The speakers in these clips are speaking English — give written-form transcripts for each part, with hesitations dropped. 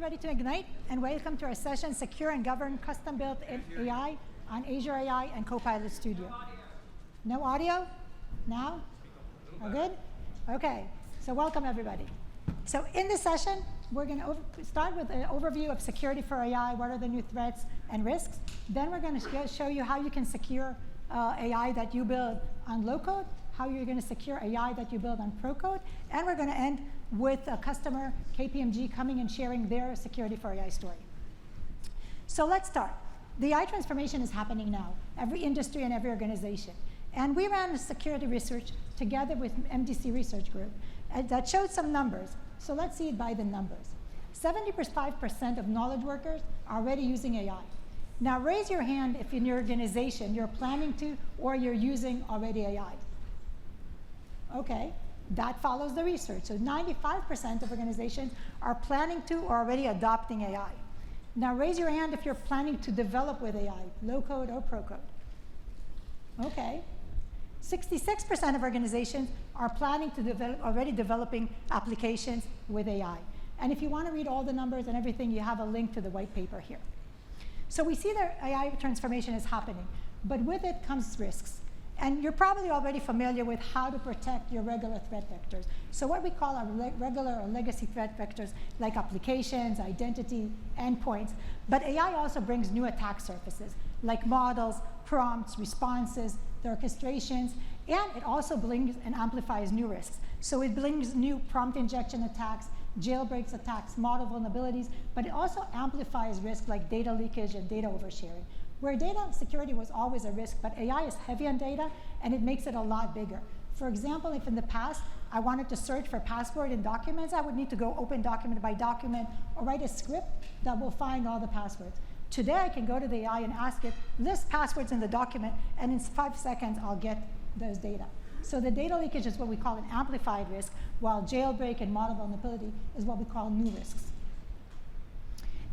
everybody to Ignite, and welcome to our session, Secure and Govern Custom-Built AI on Azure AI and Copilot Studio. No audio? Now? All good? Okay, so welcome everybody. So in this session, we're going to start with an overview of security for AI, what are the new threats and risks. Then we're going to show you how you can secure AI that you build on low code, how you're going to secure AI that you build on pro code, and we're going to end with a customer, KPMG, coming and sharing their security for AI story. So let's start. The AI transformation is happening now, every industry and every organization. And we ran a security research together with MDC Research Group that showed some numbers. So let's see it by the numbers. 75% of knowledge workers are already using AI. Now raise your hand if in your organization you're planning to or you're using already AI. Okay, that follows the research. So 95% of organizations are planning to or already adopting AI. Now raise your hand if you're planning to develop with AI, low code or pro code. Okay. 66% of organizations are planning to develop, already developing applications with AI. And if you want to read all the numbers and everything, you have a link to the white paper here. So we see that AI transformation is happening, but with it comes risks. And you're probably already familiar with how to protect your regular threat vectors. So what we call our regular or legacy threat vectors, like applications, identity, endpoints. But AI also brings new attack surfaces, like models, prompts, responses, the orchestrations, and it also brings and amplifies new risks. So it brings new prompt injection attacks, jailbreaks attacks, model vulnerabilities, but it also amplifies risks like data leakage and data oversharing. Where data security was always a risk, but AI is heavy on data, and it makes it a lot bigger. For example, if in the past I wanted to search for password in documents, I would need to go open document by document or write a script that will find all the passwords. Today, I can go to the AI and ask it, list passwords in the document, and in 5 seconds, I'll get those data. So the data leakage is what we call an amplified risk, while jailbreak and model vulnerability is what we call new risks.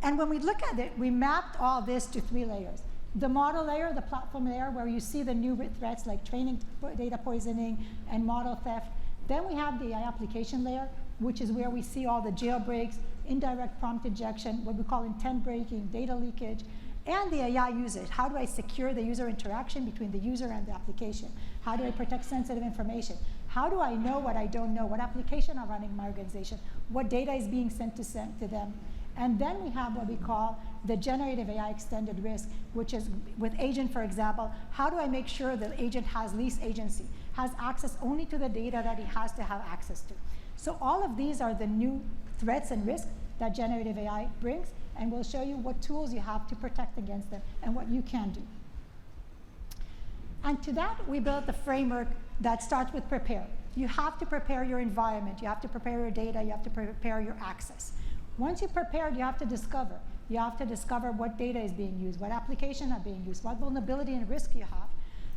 And when we look at it, we mapped all this to 3 layers. The model layer, the platform layer, where you see the new threats like training data poisoning and model theft. Then we have the AI application layer, which is where we see all the jailbreaks, indirect prompt injection, what we call intent breaking, data leakage, and the AI usage. How do I secure the user interaction between the user and the application? How do I protect sensitive information? How do I know what I don't know? What application are running in my organization? What data is being sent to them? And then we have what we call the generative AI extended risk, which is with agent, for example, how do I make sure the agent has least agency, has access only to the data that he has to have access to? So all of these are the new threats and risks that generative AI brings, and we'll show you what tools you have to protect against them and what you can do. And to that, we built a framework that starts with prepare. You have to prepare your environment, you have to prepare your data, you have to prepare your access. Once you've prepared, you have to discover. You have to discover what data is being used, what applications are being used, what vulnerability and risk you have.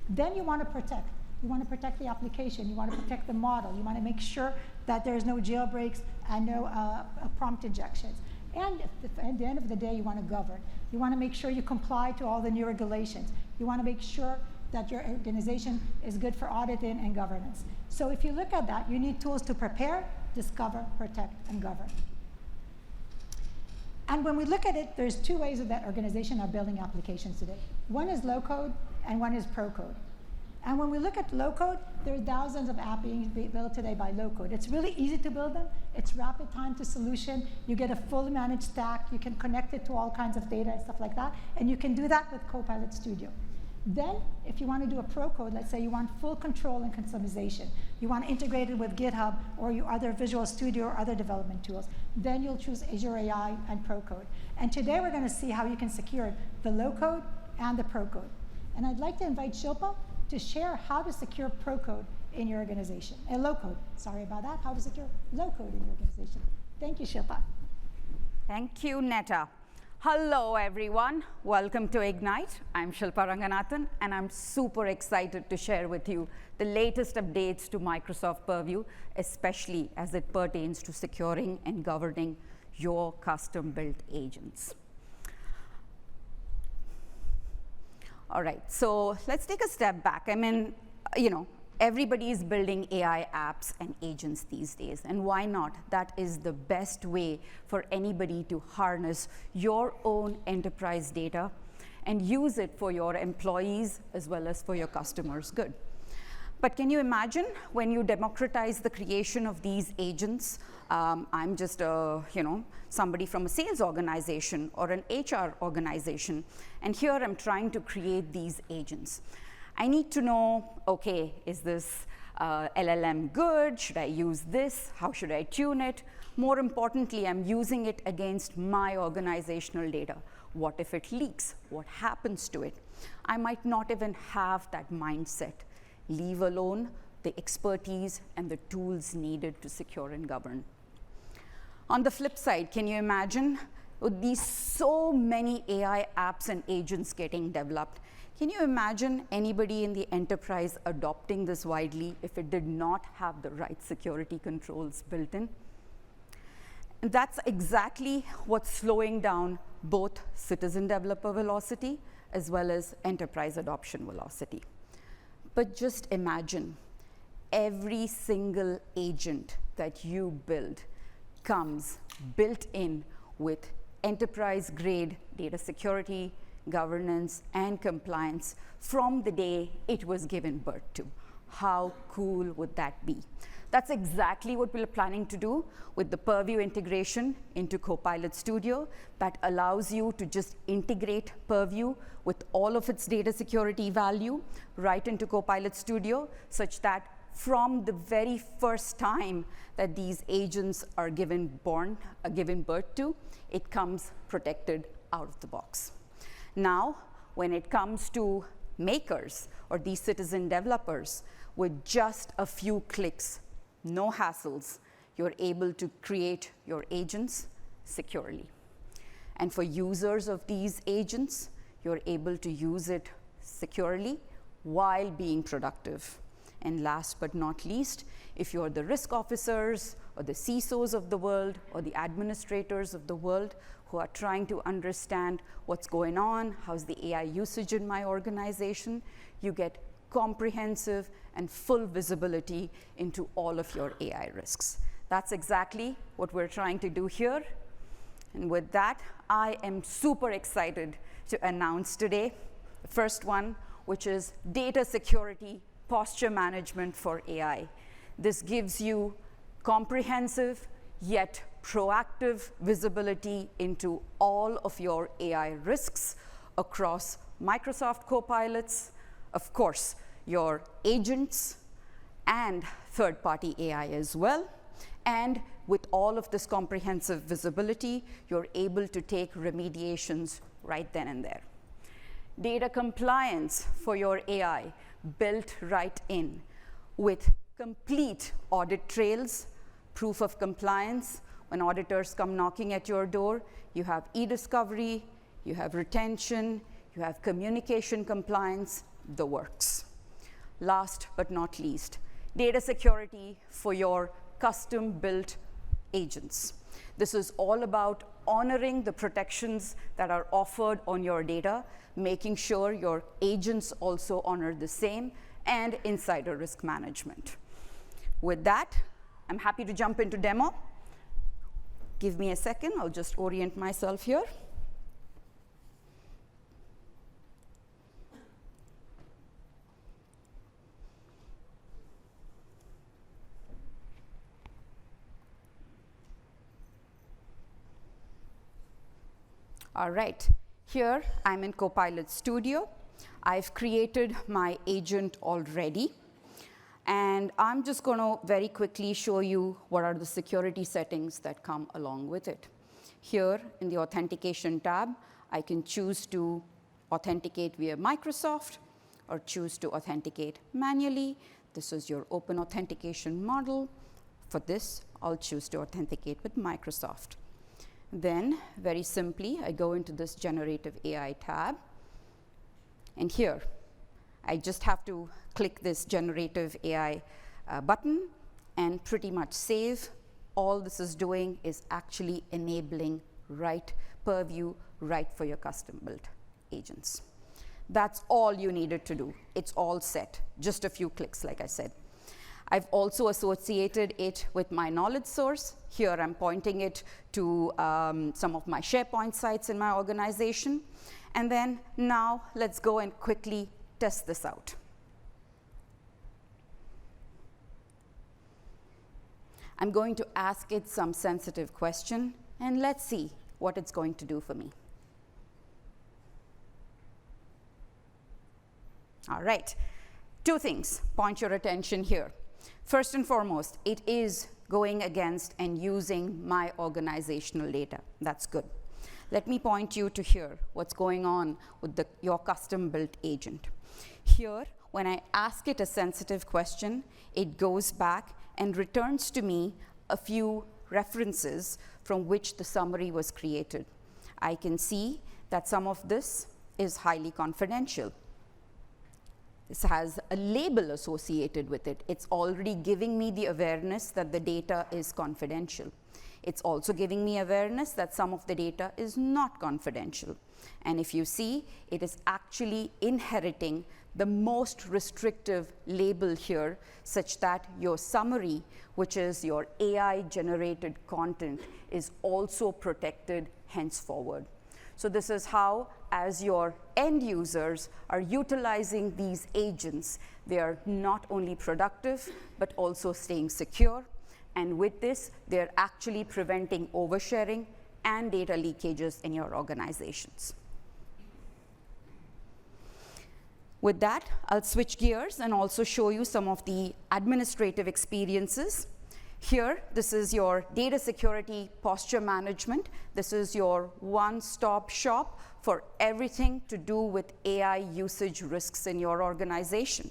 Then you want to protect. You want to protect the application. You want to protect the model. You want to make sure that there's no jailbreaks and no prompt injections. And at the end of the day, you want to govern. You want to make sure you comply to all the new regulations. You want to make sure that your organization is good for auditing and governance. So if you look at that, you need tools to prepare, discover, protect, and govern. And when we look at it, there's 2 ways that organizations are building applications today. One is low code, and one is pro code. And when we look at low code, there are thousands of apps being built today by low code. It's really easy to build them. It's rapid time to solution. You get a fully managed stack. You can connect it to all kinds of data and stuff like that. And you can do that with Copilot Studio. Then, if you want to do a pro code, let's say you want full control and customization. You want to integrate it with GitHub or your other Visual Studio or other development tools. Then you'll choose Azure AI and pro code. And today we're going to see how you can secure the low code and the pro code. And I'd like to invite Shilpa to share how to secure pro code in your organization. Low code, sorry about that. How to secure low code in your organization. Thank you, Shilpa. Thank you, Neta. Hello, everyone. Welcome to Ignite. I'm Shilpa Ranganathan, and I'm super excited to share with you the latest updates to Microsoft Purview, especially as it pertains to securing and governing your custom-built agents. All right, so let's take a step back. I mean, Everybody is building AI apps and agents these days, and why not? That is the best way for anybody to harness your own enterprise data and use it for your employees as well as for your customers' good. But can you imagine when you democratize the creation of these agents? I'm just somebody from a sales organization or an HR organization, and here I'm trying to create these agents. I need to know, okay, is this LLM good? Should I use this? How should I tune it? More importantly, I'm using it against my organizational data. What if it leaks? What happens to it? I might not even have that mindset, leave alone the expertise and the tools needed to secure and govern. On the flip side, can you imagine with these so many AI apps and agents getting developed? Can you imagine anybody in the enterprise adopting this widely if it did not have the right security controls built in? And that's exactly what's slowing down both citizen developer velocity as well as enterprise adoption velocity. But just imagine every single agent that you build comes built in with enterprise-grade data security, governance, and compliance from the day it was given birth to. How cool would that be? That's exactly what we're planning to do with the Purview integration into Copilot Studio that allows you to just integrate Purview with all of its data security value right into Copilot Studio, such that from the very first time that these agents are given birth to, it comes protected out of the box. Now, when it comes to makers or these citizen developers, with just a few clicks, no hassles, you're able to create your agents securely. And for users of these agents, you're able to use it securely while being productive. And last but not least, if you're the risk officers or the CISOs of the world or the administrators of the world who are trying to understand what's going on, how's the AI usage in my organization, you get comprehensive and full visibility into all of your AI risks. That's exactly what we're trying to do here. And with that, I am super excited to announce today the first one, which is data security posture management for AI. This gives you comprehensive yet proactive visibility into all of your AI risks across Microsoft Copilots, of course, your agents, and third-party AI as well. And with all of this comprehensive visibility, you're able to take remediations right then and there. Data compliance for your AI built right in with complete audit trails, proof of compliance. When auditors come knocking at your door, you have e-discovery, you have retention, you have communication compliance, the works. Last but not least, data security for your custom-built agents. This is all about honoring the protections that are offered on your data, making sure your agents also honor the same, and insider risk management. With that, I'm happy to jump into demo. Give me a second, I'll just orient myself here. All right, here I'm in Copilot Studio. I've created my agent already. And I'm just going to very quickly show you what are the security settings that come along with it. Here in the Authentication tab, I can choose to authenticate via Microsoft or choose to authenticate manually. This is your open authentication model. For this, I'll choose to authenticate with Microsoft. Then, very simply, I go into this Generative AI tab. And here, I just have to click this Generative AI button and pretty much save. All this is doing is actually enabling right purview right for your custom-built agents. That's all you needed to do. It's all set. Just a few clicks, like I said. I've also associated it with my knowledge source. Here I'm pointing it to some of my SharePoint sites in my organization. And then now let's go and quickly test this out. I'm going to ask it some sensitive question, and let's see what it's going to do for me. All right, 2 things point your attention here. First and foremost, it is going against and using my organizational data. That's good. Let me point you to here, what's going on with your custom-built agent. Here, when I ask it a sensitive question, it goes back and returns to me a few references from which the summary was created. I can see that some of this is highly confidential. This has a label associated with it. It's already giving me the awareness that the data is confidential. It's also giving me awareness that some of the data is not confidential. And if you see, it is actually inheriting the most restrictive label here, such that your summary, which is your AI-generated content, is also protected henceforward. So this is how, as your end users are utilizing these agents, they are not only productive, but also staying secure. And with this, they're actually preventing oversharing and data leakages in your organizations. With that, I'll switch gears and also show you some of the administrative experiences. Here, this is your data security posture management. This is your one-stop shop for everything to do with AI usage risks in your organization.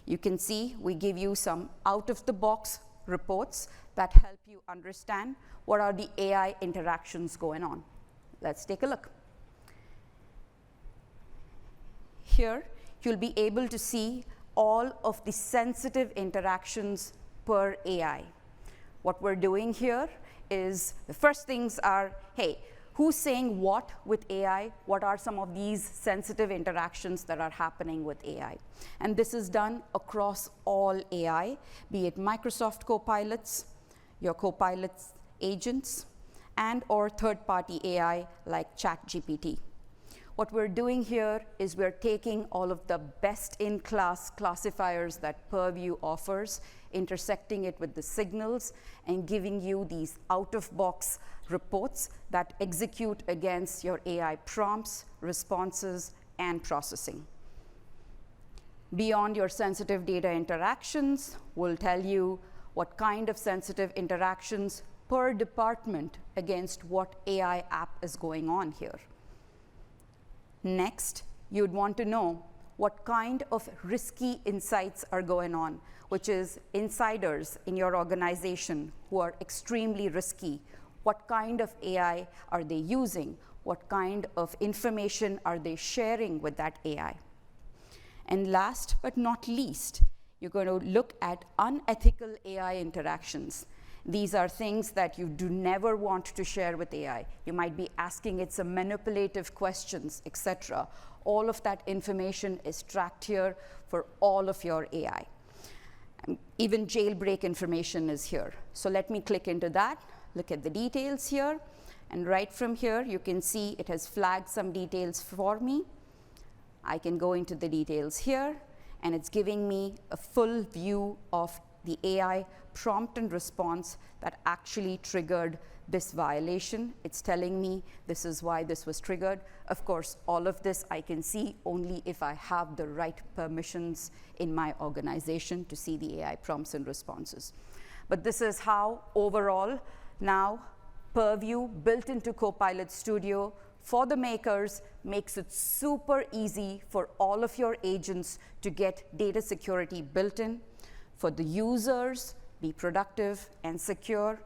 You can see we give you some out-of-the-box reports that help you understand what are the AI interactions going on. Let's take a look. Here, you'll be able to see all of the sensitive interactions per AI. What we're doing here is the first things are, hey, who's saying what with AI? What are some of these sensitive interactions that are happening with AI? And this is done across all AI, be it Microsoft Copilots, your Copilots agents, and or third-party AI like ChatGPT. What we're doing here is we're taking all of the best-in-class classifiers that Purview offers, intersecting it with the signals, and giving you these out-of-box reports that execute against your AI prompts, responses, and processing. Beyond your sensitive data interactions, we'll tell you what kind of sensitive interactions per department against what AI app is going on here. Next, you'd want to know what kind of risky insights are going on, which is insiders in your organization who are extremely risky. What kind of AI are they using? What kind of information are they sharing with that AI? And last but not least, you're going to look at unethical AI interactions. These are things that you do never want to share with AI. You might be asking it some manipulative questions, etc. All of that information is tracked here for all of your AI. Even jailbreak information is here. So let me click into that, look at the details here, and right from here you can see it has flagged some details for me. I can go into the details here, and it's giving me a full view of the AI prompt and response that actually triggered this violation. It's telling me this is why this was triggered. Of course, all of this I can see only if I have the right permissions in my organization to see the AI prompts and responses. But this is how overall now Purview built into Copilot Studio for the makers makes it super easy for all of your agents to get data security built in. For the users, be productive and secure.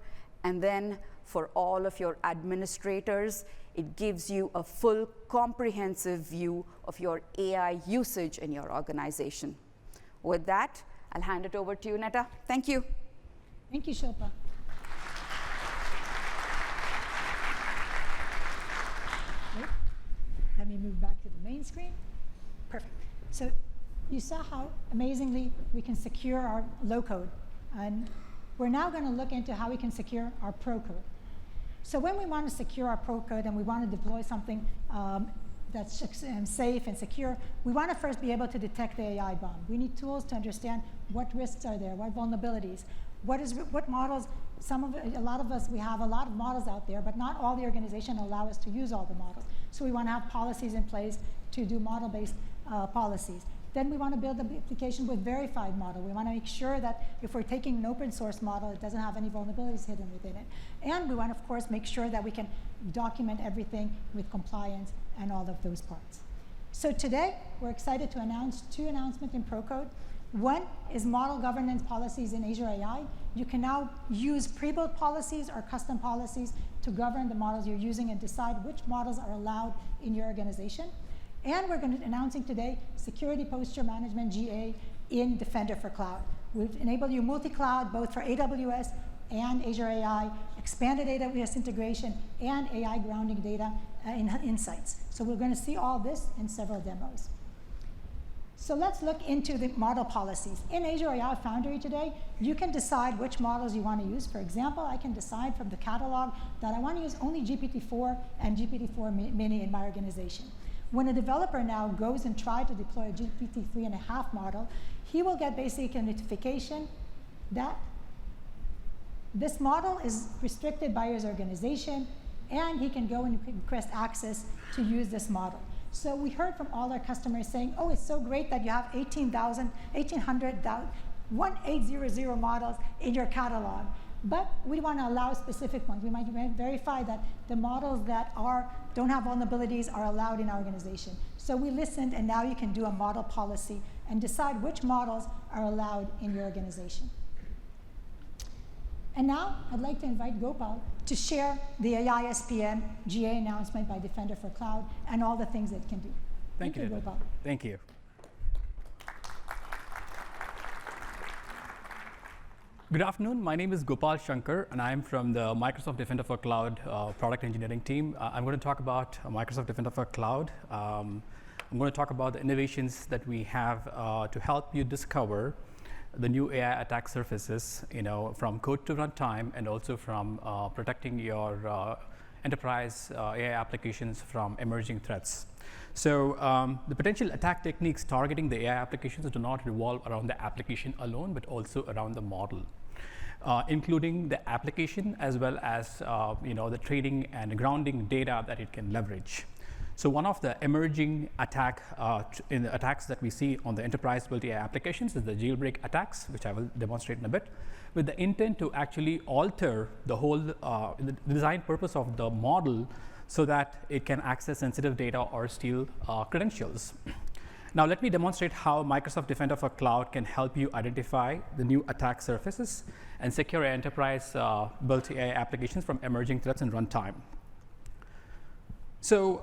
And then for all of your administrators, it gives you a full comprehensive view of your AI usage in your organization. With that, I'll hand it over to you, Neta. Thank you. Thank you, Shilpa. Let me move back to the main screen. Perfect. So you saw how amazingly we can secure our low code. And we're now going to look into how we can secure our pro code. So when we want to secure our pro code and we want to deploy something that's safe and secure, we want to first be able to detect the AI bomb. We need tools to understand what risks are there, what vulnerabilities, what models. A lot of us, we have a lot of models out there, but not all the organization allow us to use all the models. So we want to have policies in place to do model-based policies. Then we want to build the application with verified model. We want to make sure that if we're taking an open source model, it doesn't have any vulnerabilities hidden within it. And we want to, of course, make sure that we can document everything with compliance and all of those parts. So today, we're excited to announce 2 announcements in ProCode. One is model governance policies in Azure AI. You can now use pre-built policies or custom policies to govern the models you're using and decide which models are allowed in your organization. And we're going to be announcing today Security Posture Management GA in Defender for Cloud. We've enabled you multi-cloud, both for AWS and Azure AI, expanded AWS integration, and AI grounding data insights. So we're going to see all this in several demos. So let's look into the model policies. In Azure AI Foundry today, you can decide which models you want to use. For example, I can decide from the catalog that I want to use only GPT-4 and GPT-4 Mini in my organization. When a developer now goes and tries to deploy a GPT-3.5 model, he will get basically a notification that this model is restricted by his organization, and he can go and request access to use this model. So we heard from all our customers saying, oh, it's so great that you have 1800 models in your catalog. But we want to allow specific ones. We might verify that the models that don't have vulnerabilities are allowed in our organization. So we listened, and now you can do a model policy and decide which models are allowed in your organization. And now I'd like to invite Gopal to share the AI SPM GA announcement by Defender for Cloud and all the things it can do. Thank you, Gopal. Thank you. Good afternoon. My name is Gopal Shankar, and I'm from the Microsoft Defender for Cloud product engineering team. I'm going to talk about Microsoft Defender for Cloud. I'm going to talk about the innovations that we have to help you discover the new AI attack surfaces, from code to runtime, and also from protecting your enterprise AI applications from emerging threats. So the potential attack techniques targeting the AI applications do not revolve around the application alone, but also around the model, including the application as well as the training and grounding data that it can leverage. So one of the emerging attacks that we see on the enterprise-built AI applications is the jailbreak attacks, which I will demonstrate in a bit, with the intent to actually alter the whole the design purpose of the model so that it can access sensitive data or steal credentials. Now let me demonstrate how Microsoft Defender for Cloud can help you identify the new attack surfaces and secure enterprise-built AI applications from emerging threats in runtime. So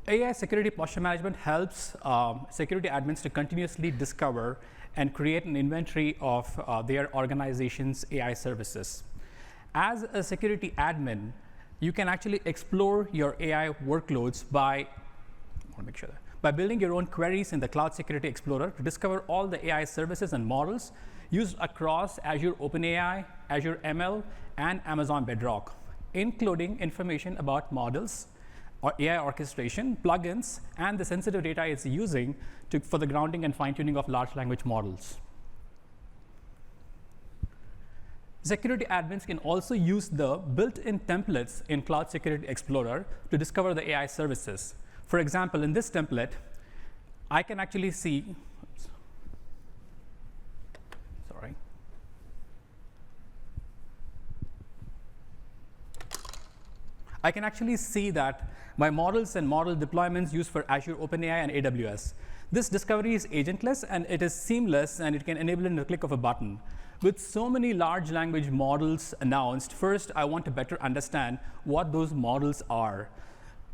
AI security posture management helps security admins to continuously discover and create an inventory of their organization's AI services. As a security admin, you can actually explore your AI workloads by building your own queries in the Cloud Security Explorer to discover all the AI services and models used across Azure OpenAI, Azure ML, and Amazon Bedrock, including information about models, or AI orchestration, plugins, and the sensitive data it's using for the grounding and fine-tuning of large language models. Security admins can also use the built-in templates in Cloud Security Explorer to discover the AI services. For example, in this template, I can actually see, I can actually see that my models and model deployments used for Azure OpenAI and AWS. This discovery is agentless, and it is seamless, and it can enable in the click of a button. With so many large language models announced, first I want to better understand what those models are.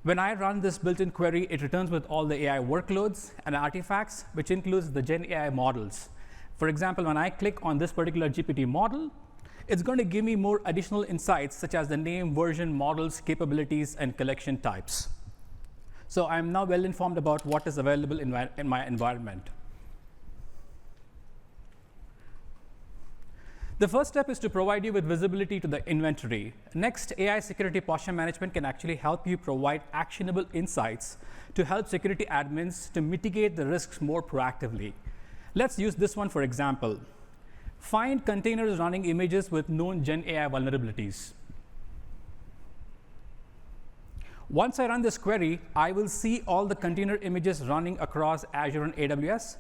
When I run this built-in query, it returns with all the AI workloads and artifacts, which includes the GenAI models. For example, when I click on this particular GPT model, it's going to give me more additional insights, such as the name, version, models, capabilities, and collection types. So I'm now well informed about what is available in my environment. The first step is to provide you with visibility to the inventory. Next, AI security posture management can actually help you provide actionable insights to help security admins to mitigate the risks more proactively. Let's use this one for example. Find containers running images with known GenAI vulnerabilities. Once I run this query, I will see all the container images running across Azure and AWS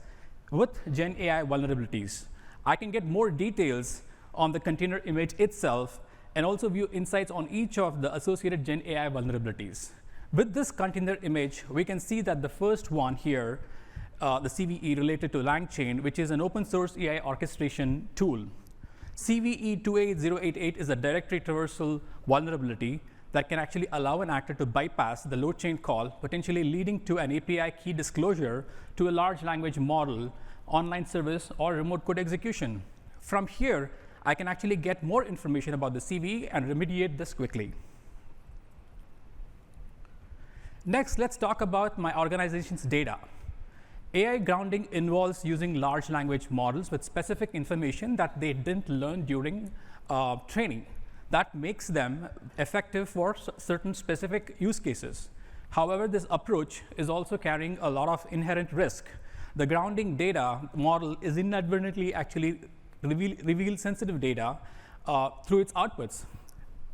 with GenAI vulnerabilities. I can get more details on the container image itself and also view insights on each of the associated GenAI vulnerabilities. With this container image, we can see that the first one here, the CVE related to LangChain, which is an open source AI orchestration tool. CVE 28088 is a directory traversal vulnerability that can actually allow an actor to bypass the load chain call, potentially leading to an API key disclosure to a large language model, online service, or remote code execution. From here, I can actually get more information about the CVE and remediate this quickly. Next, let's talk about my organization's data. AI grounding involves using large language models with specific information that they didn't learn during training. That makes them effective for certain specific use cases. However, this approach is also carrying a lot of inherent risk. The grounding data model is inadvertently actually reveal sensitive data through its outputs.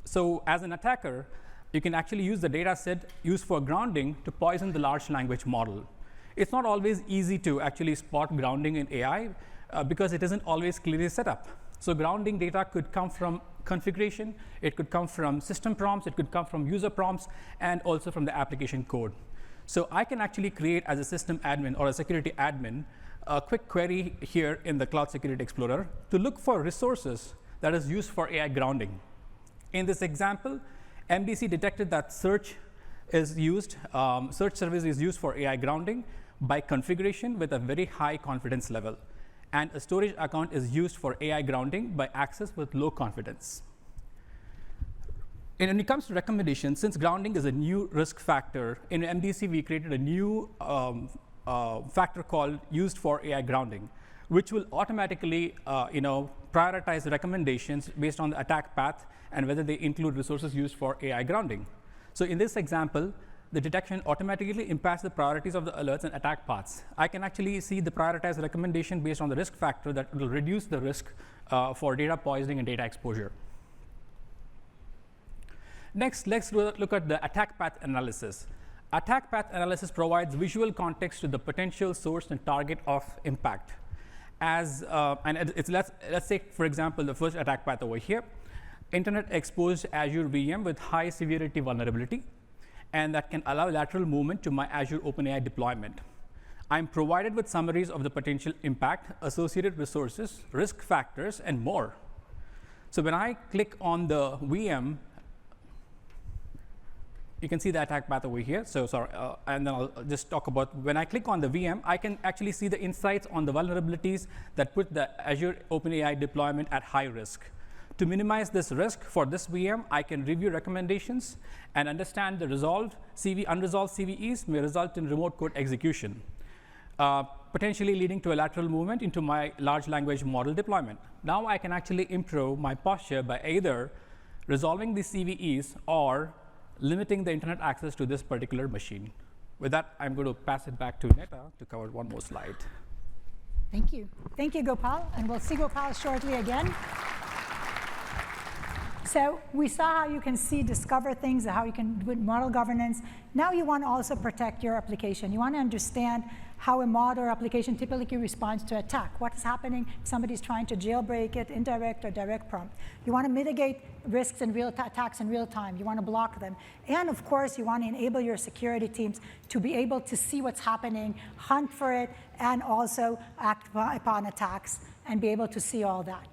So as an attacker, you can actually use the data set used for grounding to poison the large language model. It's not always easy to actually spot grounding in AI because it isn't always clearly set up. So grounding data could come from configuration, it could come from system prompts, it could come from user prompts, and also from the application code. So I can actually create, as a system admin or a security admin, a quick query here in the Cloud Security Explorer to look for resources that is used for AI grounding. In this example, MDC detected that search service is used for AI grounding by configuration with a very high confidence level. And a storage account is used for AI grounding by access with low confidence. And when it comes to recommendations, since grounding is a new risk factor, in MDC we created a new factor called used for AI grounding, which will automatically prioritize recommendations based on the attack path and whether they include resources used for AI grounding. So in this example, the detection automatically impacts the priorities of the alerts and attack paths. I can actually see the prioritized recommendation based on the risk factor that will reduce the risk for data poisoning and data exposure. Next, let's look at the attack path analysis. Attack path analysis provides visual context to the potential source and target of impact. Let's say, for example, the first attack path over here. Internet exposed Azure VM with high severity vulnerability, and that can allow lateral movement to my Azure OpenAI deployment. I'm provided with summaries of the potential impact, associated resources, risk factors, and more. So when I click on the VM, you can see the attack path over here. So sorry, and then I'll just talk about when I click on the VM, I can actually see the insights on the vulnerabilities that put the Azure OpenAI deployment at high risk. To minimize this risk for this VM, I can review recommendations and understand the unresolved CVEs may result in remote code execution, potentially leading to a lateral movement into my large language model deployment. Now I can actually improve my posture by either resolving the CVEs or limiting the internet access to this particular machine. With that, I'm going to pass it back to Neta to cover one more slide. Thank you. Thank you, Gopal. And we'll see Gopal shortly again. So we saw how you can discover things, how you can do model governance. Now you want to also protect your application. You want to understand how a model or application typically responds to attack. What is happening if somebody's trying to jailbreak it, indirect or direct prompt. You want to mitigate risks and attacks in real time. You want to block them. And of course, you want to enable your security teams to be able to see what's happening, hunt for it, and also act upon attacks and be able to see all that.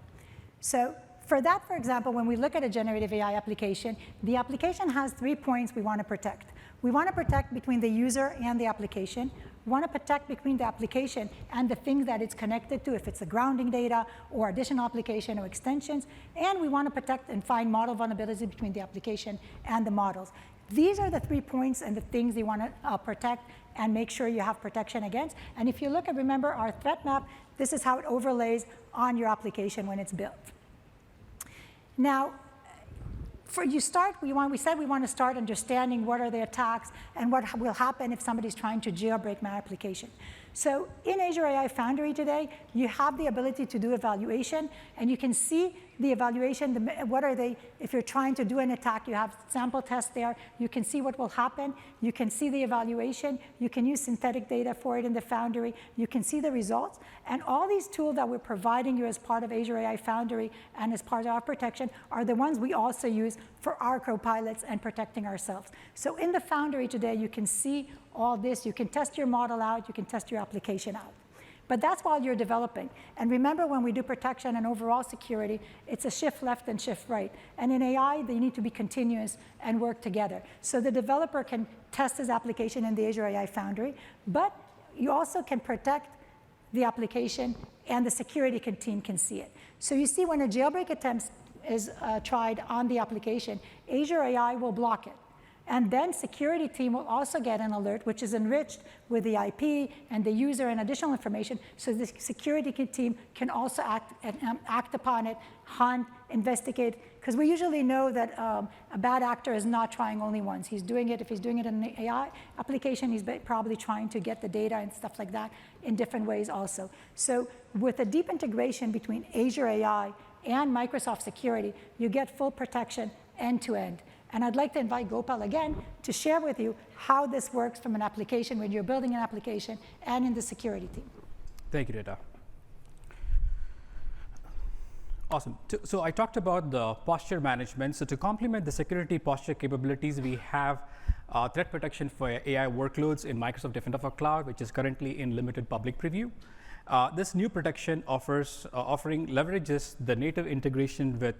So for that, for example, when we look at a generative AI application, the application has 3 points we want to protect. We want to protect between the user and the application. We want to protect between the application and the things that it's connected to, if it's a grounding data or additional application or extensions. And we want to protect and find model vulnerabilities between the application and the models. These are the 3 points and the things you want to protect and make sure you have protection against. And if you look at, remember our threat map, this is how it overlays on your application when it's built. Now, we said we want to start understanding what are the attacks and what will happen if somebody's trying to jailbreak my application. So in Azure AI Foundry today, you have the ability to do evaluation, and you can see the evaluation, if you're trying to do an attack, you have sample tests there, you can see what will happen, you can see the evaluation, you can use synthetic data for it in the Foundry, you can see the results, and all these tools that we're providing you as part of Azure AI Foundry and as part of our protection are the ones we also use for our copilots and protecting ourselves. So in the Foundry today, you can see all this, you can test your model out, you can test your application out. But that's while you're developing. And remember, when we do protection and overall security, it's a shift left and shift right. And in AI, they need to be continuous and work together. So the developer can test his application in the Azure AI Foundry, but you also can protect the application, and the security team can see it. So you see, when a jailbreak attempt is tried on the application, Azure AI will block it. And then security team will also get an alert, which is enriched with the IP and the user and additional information, so the security team can also act upon it, hunt, investigate, because we usually know that a bad actor is not trying only once. He's doing it, if he's doing it in an AI application, he's probably trying to get the data and stuff like that in different ways also. So with a deep integration between Azure AI and Microsoft Security, you get full protection end to end. And I'd like to invite Gopal again to share with you how this works from an application when you're building an application and in the security team. Thank you, Neta. Awesome. So I talked about the posture management. So to complement the security posture capabilities, we have threat protection for AI workloads in Microsoft Defender for Cloud, which is currently in limited public preview. This new protection offering leverages the native integration with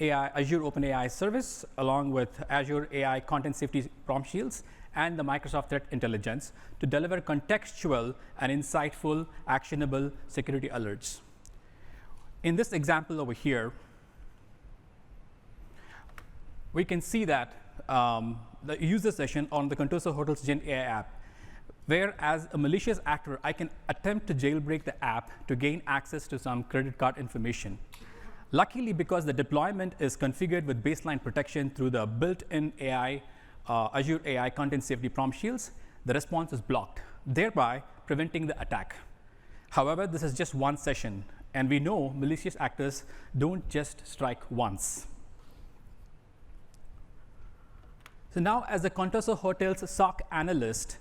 Azure OpenAI service, along with Azure AI Content Safety Prompt Shields and the Microsoft Threat Intelligence to deliver contextual and insightful, actionable security alerts. In this example over here, we can see that the user session on the Contoso Hotels GenAI app, where as a malicious actor, I can attempt to jailbreak the app to gain access to some credit card information. Luckily, because the deployment is configured with baseline protection through the built-in Azure AI Content Safety Prompt Shields, the response is blocked, thereby preventing the attack. However, this is just one session, and we know malicious actors don't just strike once. So now, as a Contoso Hotels SOC analyst,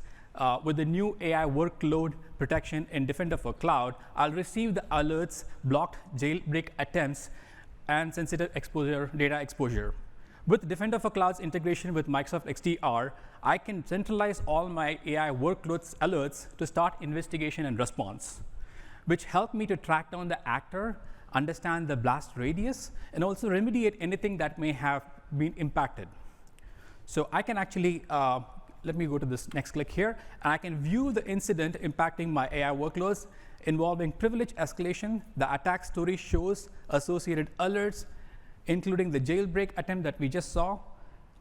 with the new AI workload protection in Defender for Cloud, I'll receive the alerts, blocked jailbreak attempts, and sensitive data exposure. With Defender for Cloud's integration with Microsoft XDR, I can centralize all my AI workloads alerts to start investigation and response, which help me to track down the actor, understand the blast radius, and also remediate anything that may have been impacted. So I can actually let me go to this next click here, and I can view the incident impacting my AI workloads involving privilege escalation. The attack story shows associated alerts, including the jailbreak attempt that we just saw.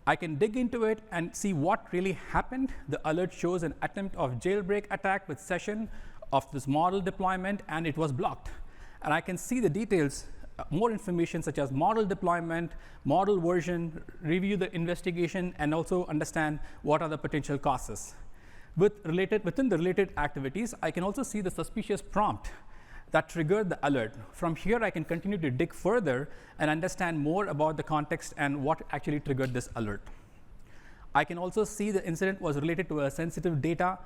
I can dig into it and see what really happened. The alert shows an attempt of jailbreak attack with session of this model deployment, and it was blocked. And I can see the details, more information such as model deployment, model version, review the investigation, and also understand what are the potential causes. Within the related activities, I can also see the suspicious prompt that triggered the alert. From here, I can continue to dig further and understand more about the context and what actually triggered this alert. I can also see the incident was related to a sensitive data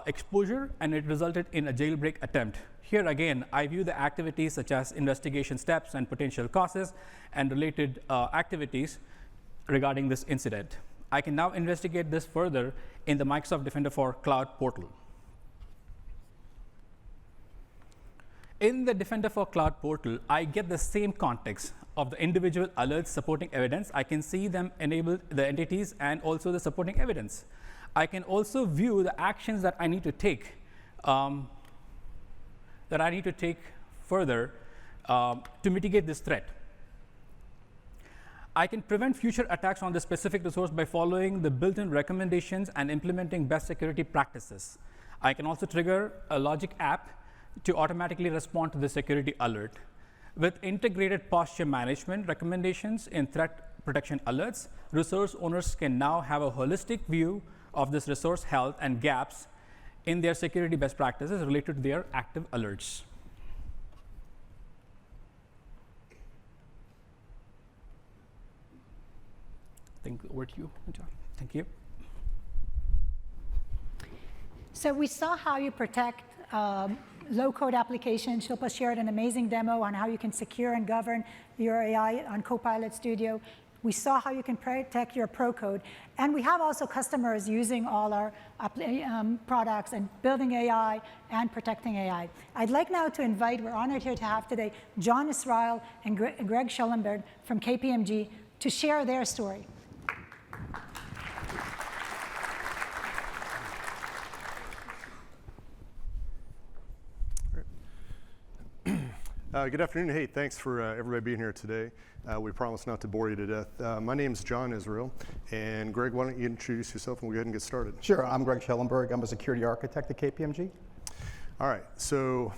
exposure, and it resulted in a jailbreak attempt. Here again, I view the activities such as investigation steps and potential causes and related activities regarding this incident. I can now investigate this further in the Microsoft Defender for Cloud portal. In the Defender for Cloud portal, I get the same context of the individual alerts supporting evidence. I can see them enable the entities and also the supporting evidence. I can also view the actions that I need to take further to mitigate this threat. I can prevent future attacks on this specific resource by following the built-in recommendations and implementing best security practices. I can also trigger a logic app to automatically respond to the security alert. With integrated posture management recommendations in threat protection alerts, resource owners can now have a holistic view of this resource health and gaps in their security best practices related to their active alerts. I think over to you, John. Thank you. So we saw how you protect low-code applications. Shilpa shared an amazing demo on how you can secure and govern your AI on Copilot Studio. We saw how you can protect your pro code. And we have also customers using all our products and building AI and protecting AI. I'd like now to invite, we're honored here to have today, John Israel and Greg Schellenberg from KPMG to share their story. Good afternoon. Hey, thanks for everybody being here today. We promise not to bore you to death. My name is John Israel, and Greg, why don't you introduce yourself and we'll go ahead and get started. Sure, I'm Greg Schellenberg. I'm a security architect at KPMG. All right, so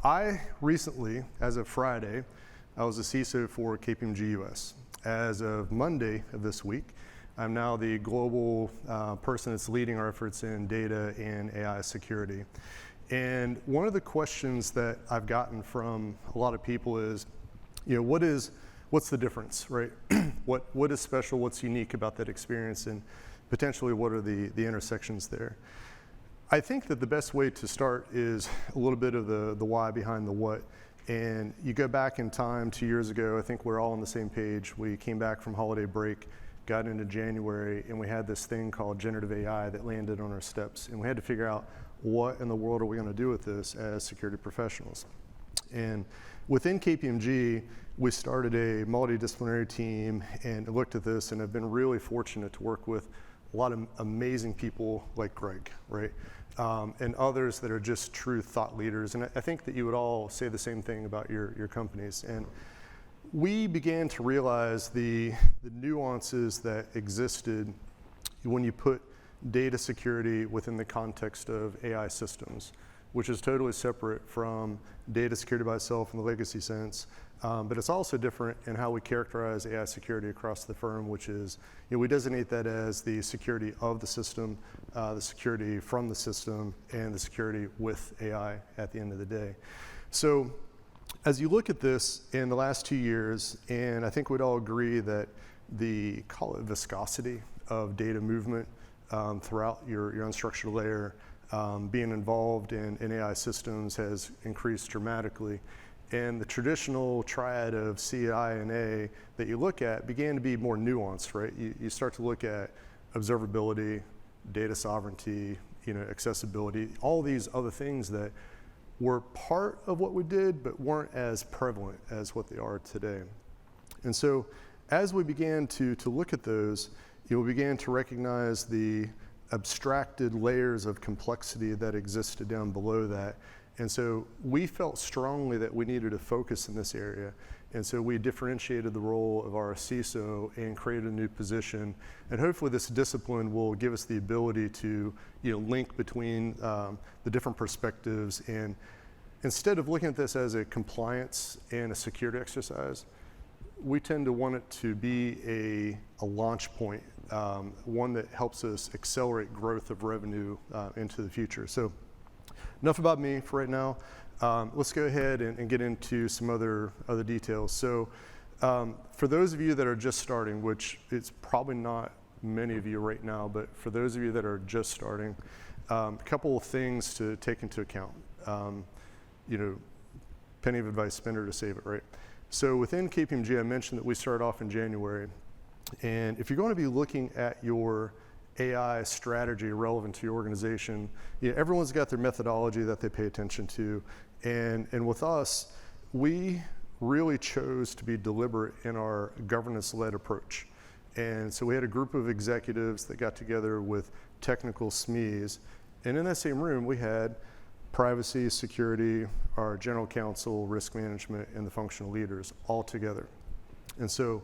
I recently, as of Friday, I was a CISO for KPMG US. As of Monday of this week, I'm now the global person that's leading our efforts in data and AI security. And one of the questions that I've gotten from a lot of people is, what's the difference, right? What is special, what's unique about that experience, and potentially what are the intersections there? I think that the best way to start is a little bit of the why behind the what. And you go back in time 2 years ago, I think we're all on the same page. We came back from holiday break, got into January, and we had this thing called generative AI that landed on our steps. And we had to figure out, what in the world are we going to do with this as security professionals? And within KPMG, we started a multidisciplinary team and looked at this, and have been really fortunate to work with a lot of amazing people like Greg, right? And others that are just true thought leaders. And I think that you would all say the same thing about your companies. And we began to realize the nuances that existed when you put data security within the context of AI systems, which is totally separate from data security by itself in the legacy sense. But it's also different in how we characterize AI security across the firm, which is, we designate that as the security of the system, the security from the system, and the security with AI at the end of the day. So as you look at this in the last 2 years, and I think we'd all agree that call it viscosity of data movement throughout your unstructured layer, being involved in AI systems has increased dramatically. And the traditional triad of CI and A that you look at began to be more nuanced, right? You start to look at observability, data sovereignty, accessibility, all these other things that were part of what we did, but weren't as prevalent as what they are today. And so as we began to look at those, we began to recognize the abstracted layers of complexity that existed down below that. And so we felt strongly that we needed to focus in this area. And so we differentiated the role of our CISO and created a new position. And hopefully this discipline will give us the ability to link between the different perspectives. And instead of looking at this as a compliance and a security exercise, we tend to want it to be a launch point, one that helps us accelerate growth of revenue into the future. So enough about me for right now. Let's go ahead and get into some other details. So for those of you that are just starting, which it's probably not many of you right now, but for those of you that are just starting, a couple of things to take into account. Penny of advice, spender to save it, right? So within KPMG, I mentioned that we started off in January. And if you're going to be looking at your AI strategy relevant to your organization, everyone's got their methodology that they pay attention to. And with us, we really chose to be deliberate in our governance-led approach. And so we had a group of executives that got together with technical SMEs. And in that same room, we had privacy, security, our general counsel, risk management, and the functional leaders all together. And so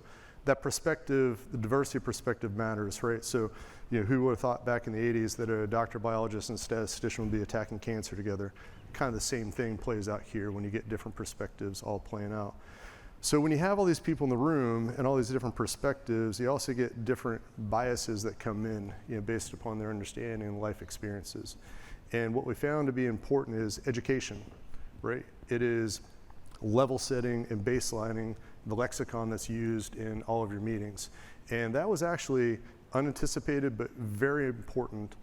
that perspective, the diversity perspective matters, right? So, who would have thought back in the 80s that a doctor, biologist, and statistician would be attacking cancer together? Kind of the same thing plays out here when you get different perspectives all playing out. So when you have all these people in the room and all these different perspectives, you also get different biases that come in, based upon their understanding and life experiences. And what we found to be important is education, right? It is level setting and baselining the lexicon that's used in all of your meetings. And that was actually unanticipated, but very important,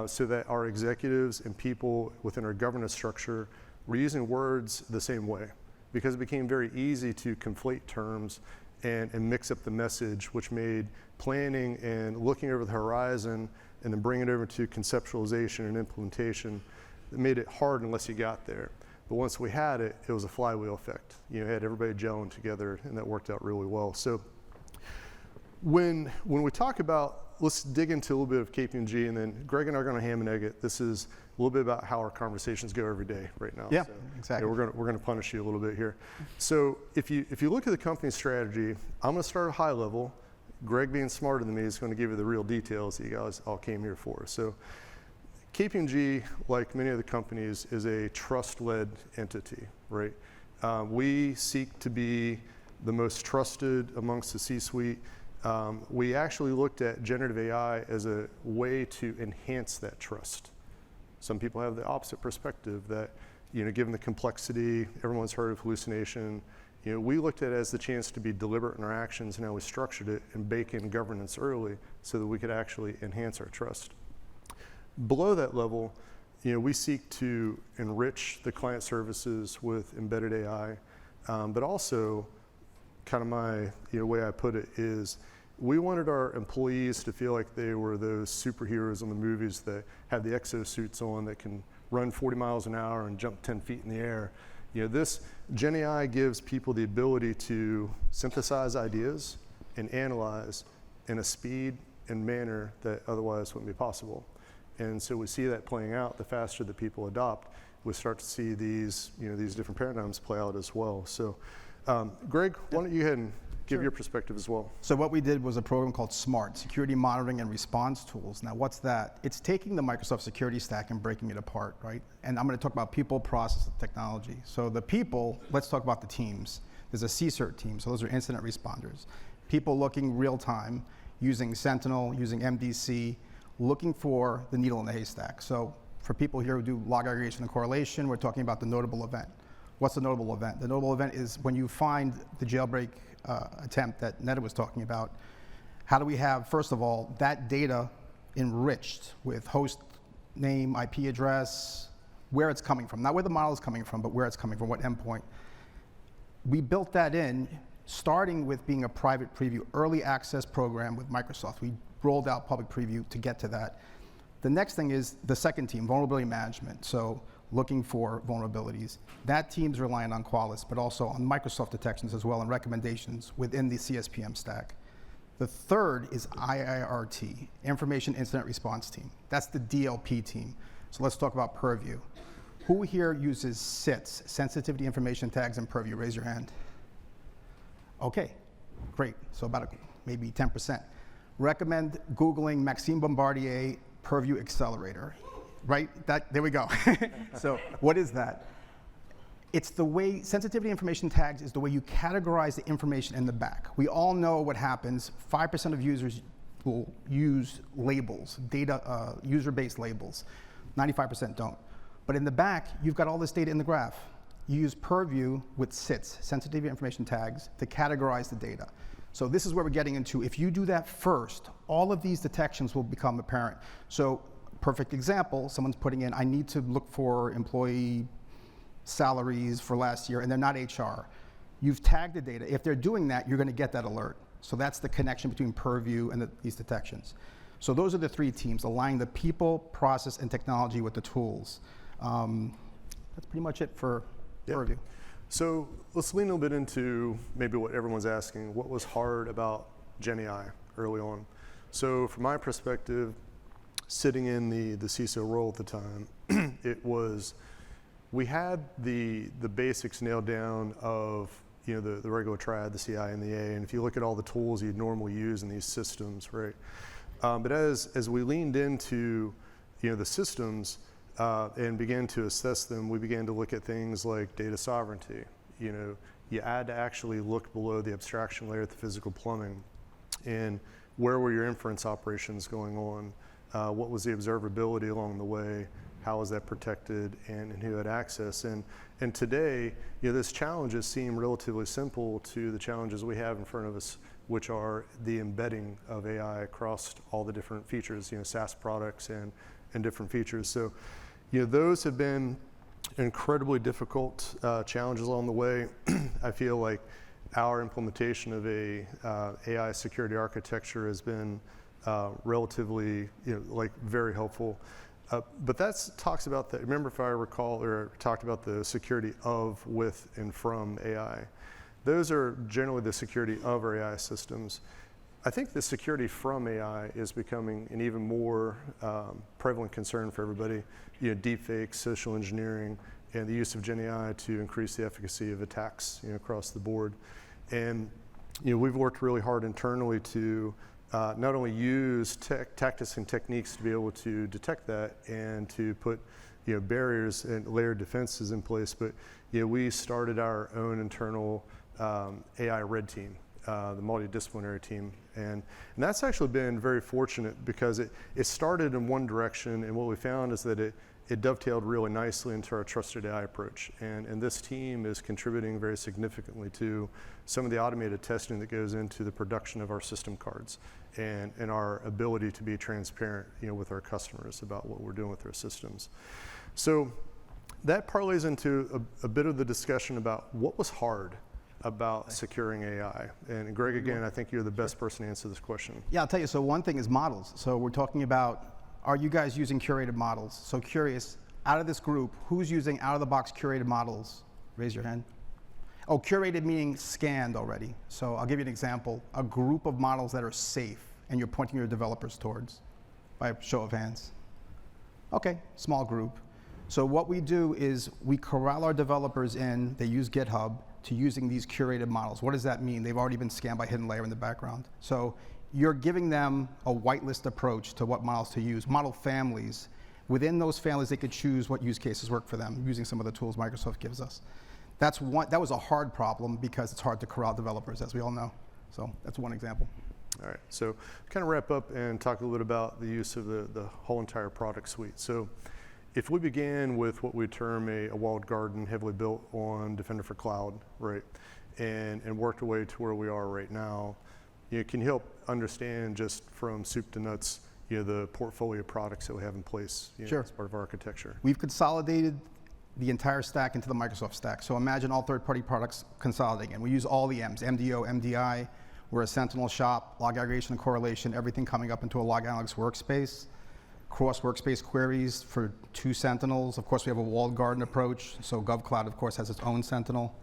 so that our executives and people within our governance structure were using words the same way, because it became very easy to conflate terms and mix up the message, which made planning and looking over the horizon and then bringing it over to conceptualization and implementation, it made it hard unless you got there. But once we had it, it was a flywheel effect. You had everybody gelling together, and that worked out really well. So when we talk about, let's dig into a little bit of KPMG, and then Greg and I are going to ham and egg it. This is a little bit about how our conversations go every day right now. Yeah, so, exactly. We're going to punish you a little bit here. So if you look at the company strategy, I'm going to start at high level. Greg, being smarter than me, is going to give you the real details that you guys all came here for. So KPMG, like many other companies, is a trust-led entity, right? We seek to be the most trusted amongst the C-suite. We actually looked at generative AI as a way to enhance that trust. Some people have the opposite perspective that, given the complexity, everyone's heard of hallucination. We looked at it as the chance to be deliberate in our actions, and how we structured it and bake in governance early so that we could actually enhance our trust. Below that level, we seek to enrich the client services with embedded AI, but also, kind of my way I put it is, we wanted our employees to feel like they were those superheroes in the movies that have the exosuits on that can run 40 miles an hour and jump 10 feet in the air. This GenAI gives people the ability to synthesize ideas and analyze in a speed and manner that otherwise wouldn't be possible. And so we see that playing out. The faster that people adopt, we start to see these, these different paradigms play out as well. So, Greg, why don't you go ahead and give your perspective as well. So what we did was a program called SMART, Security Monitoring and Response Tools. Now what's that? It's taking the Microsoft security stack and breaking it apart, right? And I'm going to talk about people, process, and technology. So the people, let's talk about the teams. There's a CSIRT team, so those are incident responders. People looking real time, using Sentinel, using MDC, looking for the needle in the haystack. So for people here who do log aggregation and correlation, we're talking about the notable event. What's the notable event? The notable event is when you find the jailbreak attempt that Neta was talking about. How do we have, first of all, that data enriched with host name, IP address, where it's coming from, not where the model is coming from, but where it's coming from, what endpoint. We built that in, starting with being a private preview, early access program with Microsoft. We rolled out public preview to get to that. The next thing is the second team, vulnerability management. So looking for vulnerabilities. That team's relying on Qualys, but also on Microsoft detections as well, and recommendations within the CSPM stack. The third is IIRT, Information Incident Response Team. That's the DLP team. So let's talk about Purview. Who here uses SITs, Sensitivity Information Tags, and Purview? Raise your hand. Okay, great. So about maybe 10%. Recommend Googling Maxime Bombardier Purview Accelerator. Right? There we go. So what is that? It's the way, sensitivity information tags is the way you categorize the information in the back. We all know what happens. 5% of users will use labels, data, user-based labels. 95% don't. But in the back, you've got all this data in the graph. You use Purview with SITs, sensitivity information tags, to categorize the data. So this is where we're getting into. If you do that first, all of these detections will become apparent. So perfect example, someone's putting in, I need to look for employee salaries for last year, and they're not HR. You've tagged the data. If they're doing that, you're going to get that alert. So that's the connection between Purview and these detections. So those are the three teams, aligning the people, process, and technology with the tools. That's pretty much it for Purview. So let's lean a little bit into maybe what everyone's asking. What was hard about GenAI early on? So from my perspective, sitting in the CISO role at the time, we had the basics nailed down of the regular triad, the CI and the A. And if you look at all the tools you'd normally use in these systems, right? But as we leaned into, the systems and began to assess them, we began to look at things like data sovereignty. You had to actually look below the abstraction layer at the physical plumbing, and where were your inference operations going on? What was the observability along the way? How was that protected, and who had access? And today, those challenges seem relatively simple to the challenges we have in front of us, which are the embedding of AI across all the different features, SaaS products and different features. So, those have been incredibly difficult challenges along the way. I feel like our implementation of a AI security architecture has been relatively, very helpful. But that talks about the, remember if I recall, or talked about the security of, with, and from AI. Those are generally the security of our AI systems. I think the security from AI is becoming an even more prevalent concern for everybody. Deepfakes, social engineering, and the use of GenAI to increase the efficacy of attacks across the board. And we've worked really hard internally to not only use tactics and techniques to be able to detect that and to put barriers and layered defenses in place, but we started our own internal AI red team, the multidisciplinary team, and that's actually been very fortunate because it started in one direction, and what we found is that it dovetailed really nicely into our trusted AI approach, and this team is contributing very significantly to some of the automated testing that goes into the production of our system cards and our ability to be transparent with our customers about what we're doing with their systems. So that parlays into a bit of the discussion about what was hard about securing AI. And Greg, again, I think you're the best person to answer this question. Yeah, I'll tell you. So one thing is models. So we're talking about, are you guys using curated models? So curious, out of this group, who's using out-of-the-box curated models? Raise your hand. Oh, curated meaning scanned already. So I'll give you an example. A group of models that are safe and you're pointing your developers towards, by a show of hands. Okay, small group. So what we do is we corral our developers in, they use GitHub, to using these curated models. What does that mean? They've already been scanned by hidden layer in the background. So you're giving them a whitelist approach to what models to use, model families. Within those families, they could choose what use cases work for them using some of the tools Microsoft gives us. That was a hard problem because it's hard to corral developers, as we all know. So that's one example. All right, so kind of wrap up and talk a little bit about the use of the whole entire product suite. So if we began with what we term a walled garden heavily built on Defender for Cloud, right, and worked our way to where we are right now, can you help understand just from soup to nuts, the portfolio of products that we have in place Sure. as part of our architecture? We've consolidated the entire stack into the Microsoft stack. So imagine all third-party products consolidating, and we use all the M's, MDO, MDI. We're a Sentinel shop, log aggregation and correlation, everything coming up into a log analytics workspace. Cross workspace queries for 2 Sentinels. Of course, we have a walled garden approach. So GovCloud, of course, has its own Sentinel.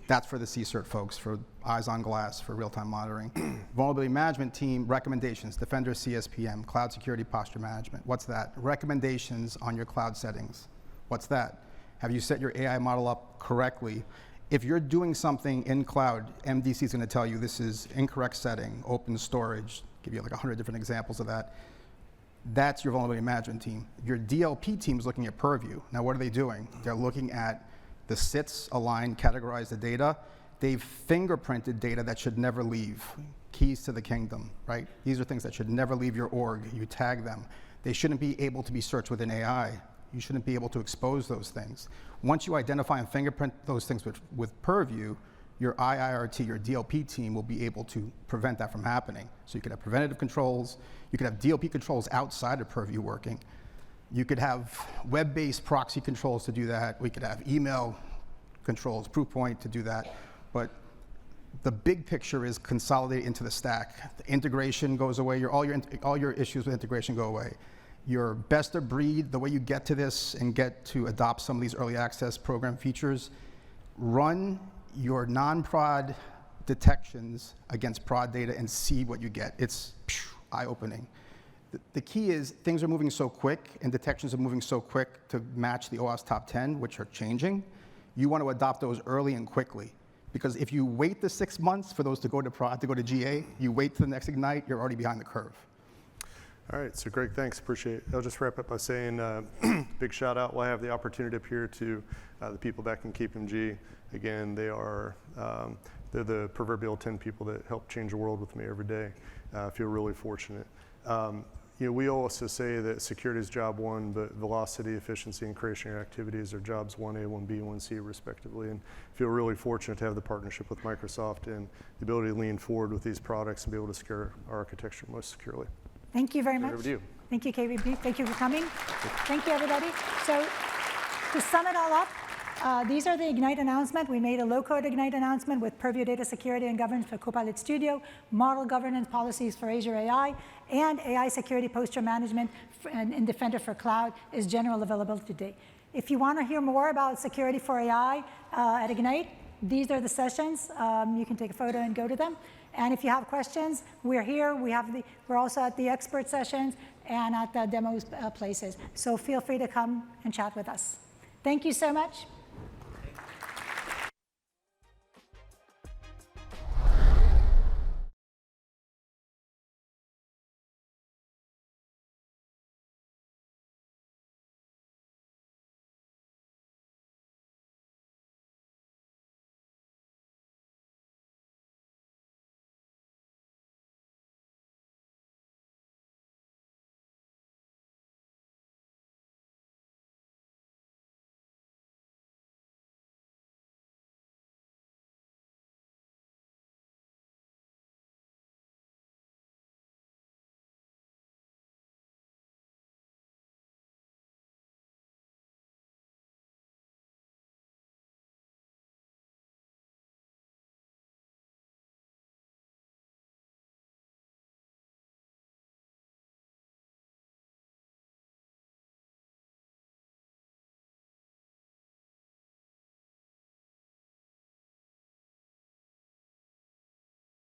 That's for the CSIRT folks, for eyes on glass, for real-time monitoring. Vulnerability management team, recommendations, Defender CSPM, cloud security posture management. What's that? Recommendations on your cloud settings. What's that? Have you set your AI model up correctly? If you're doing something in cloud, MDC is going to tell you this is incorrect setting, open storage, give you like 100 different examples of that. That's your vulnerability management team. Your DLP team is looking at purview. Now, what are they doing? They're looking at the SITs, align, categorize the data. They've fingerprinted data that should never leave. Keys to the kingdom, right? These are things that should never leave your org. You tag them. They shouldn't be able to be searched within AI. You shouldn't be able to expose those things. Once you identify and fingerprint those things with purview, your IIRT, your DLP team will be able to prevent that from happening. So you could have preventative controls, you could have DLP controls outside of purview working. You could have web-based proxy controls to do that. We could have email controls, Proofpoint to do that. But the big picture is consolidate into the stack. The integration goes away, all your issues with integration go away. Your best of breed, the way you get to this and get to adopt some of these early access program features, run your non-prod detections against prod data and see what you get. It's eye-opening. The key is things are moving so quick and detections are moving so quick to match the OWASP top 10, which are changing. You want to adopt those early and quickly Because if you wait the 6 months for those to go to GA, you wait to the next Ignite, you're already behind the curve. All right, so Greg, thanks, appreciate it. I'll just wrap up by saying big shout out. Well, I have the opportunity up here to the people back in KPMG. Again, they're the proverbial 10 people that help change the world with me every day. I feel really fortunate. We also say that security is job one, but velocity, efficiency, and creation of activities are jobs 1A, 1B, 1C, respectively. And feel really fortunate to have the partnership with Microsoft and the ability to lean forward with these products and be able to secure our architecture most securely. Thank you very much. Over to you. Thank you, KPMG. Thank you for coming. Thank you, everybody. So to sum it all up, these are the Ignite announcement. We made a low-code Ignite announcement with Purview Data Security and Governance for Copilot Studio, model governance policies for Azure AI, and AI security posture management in Defender for Cloud is general availability today. If you want to hear more about security for AI at Ignite, these are the sessions. You can take a photo and go to them. And if you have questions, we're here. We're also at the expert sessions and at the demo places. So feel free to come and chat with us. Thank you so much.